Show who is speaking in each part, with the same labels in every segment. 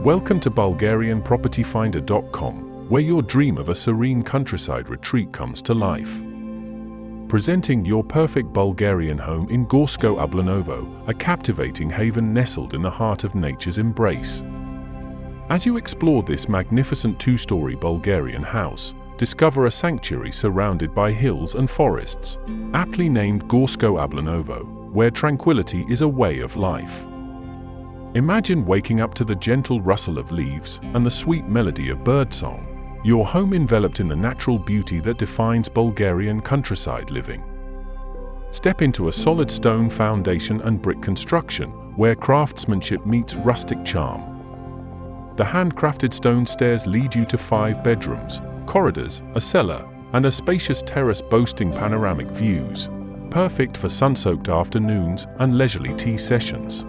Speaker 1: Welcome to BulgarianPropertyFinder.com, where your dream of a serene countryside retreat comes to life. Presenting your perfect Bulgarian home in Gorsko Ablanovo, a captivating haven nestled in the heart of nature's embrace. As you explore this magnificent two-story Bulgarian house, discover a sanctuary surrounded by hills and forests, aptly named Gorsko Ablanovo, where tranquility is a way of life. Imagine waking up to the gentle rustle of leaves and the sweet melody of birdsong, your home enveloped in the natural beauty that defines Bulgarian countryside living. Step into a solid stone foundation and brick construction, where craftsmanship meets rustic charm. The handcrafted stone stairs lead you to 5 bedrooms, corridors, a cellar, and a spacious terrace boasting panoramic views, perfect for sun-soaked afternoons and leisurely tea sessions.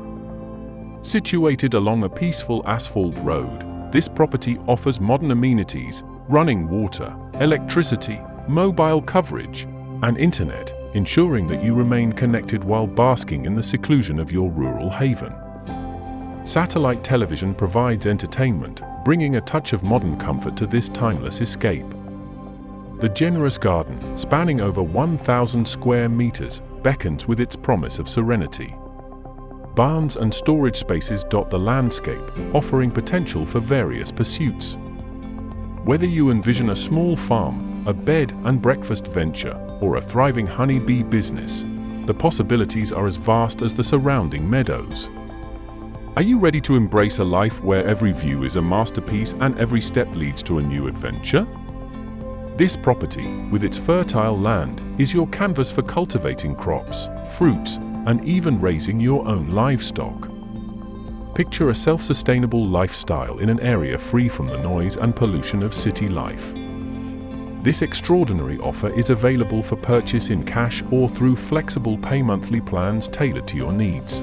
Speaker 1: Situated along a peaceful asphalt road, this property offers modern amenities, running water, electricity, mobile coverage, and internet, ensuring that you remain connected while basking in the seclusion of your rural haven. Satellite television provides entertainment, bringing a touch of modern comfort to this timeless escape. The generous garden, spanning over 1,000 square meters, beckons with its promise of serenity. Barns and storage spaces dot the landscape, offering potential for various pursuits. Whether you envision a small farm, a bed and breakfast venture, or a thriving honeybee business, the possibilities are as vast as the surrounding meadows. Are you ready to embrace a life where every view is a masterpiece and every step leads to a new adventure? This property, with its fertile land, is your canvas for cultivating crops, fruits, and even raising your own livestock. Picture a self-sustainable lifestyle in an area free from the noise and pollution of city life. This extraordinary offer is available for purchase in cash or through flexible pay-monthly plans tailored to your needs.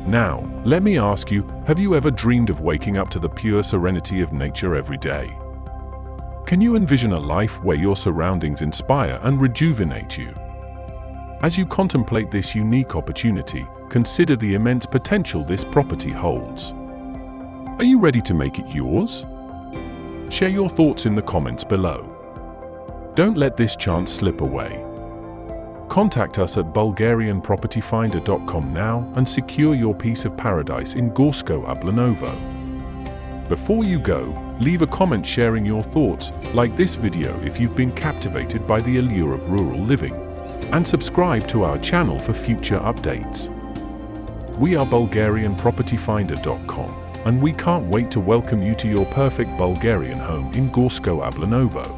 Speaker 1: Now, let me ask you, have you ever dreamed of waking up to the pure serenity of nature every day? Can you envision a life where your surroundings inspire and rejuvenate you? As you contemplate this unique opportunity, consider the immense potential this property holds. Are you ready to make it yours? Share your thoughts in the comments below. Don't let this chance slip away. Contact us at BulgarianPropertyFinder.com now and secure your piece of paradise in Gorsko Ablanovo. Before you go, leave a comment sharing your thoughts, like this video if you've been captivated by the allure of rural living, and subscribe to our channel for future updates. We are BulgarianPropertyFinder.com, and we can't wait to welcome you to your perfect Bulgarian home in Gorsko Ablanovo.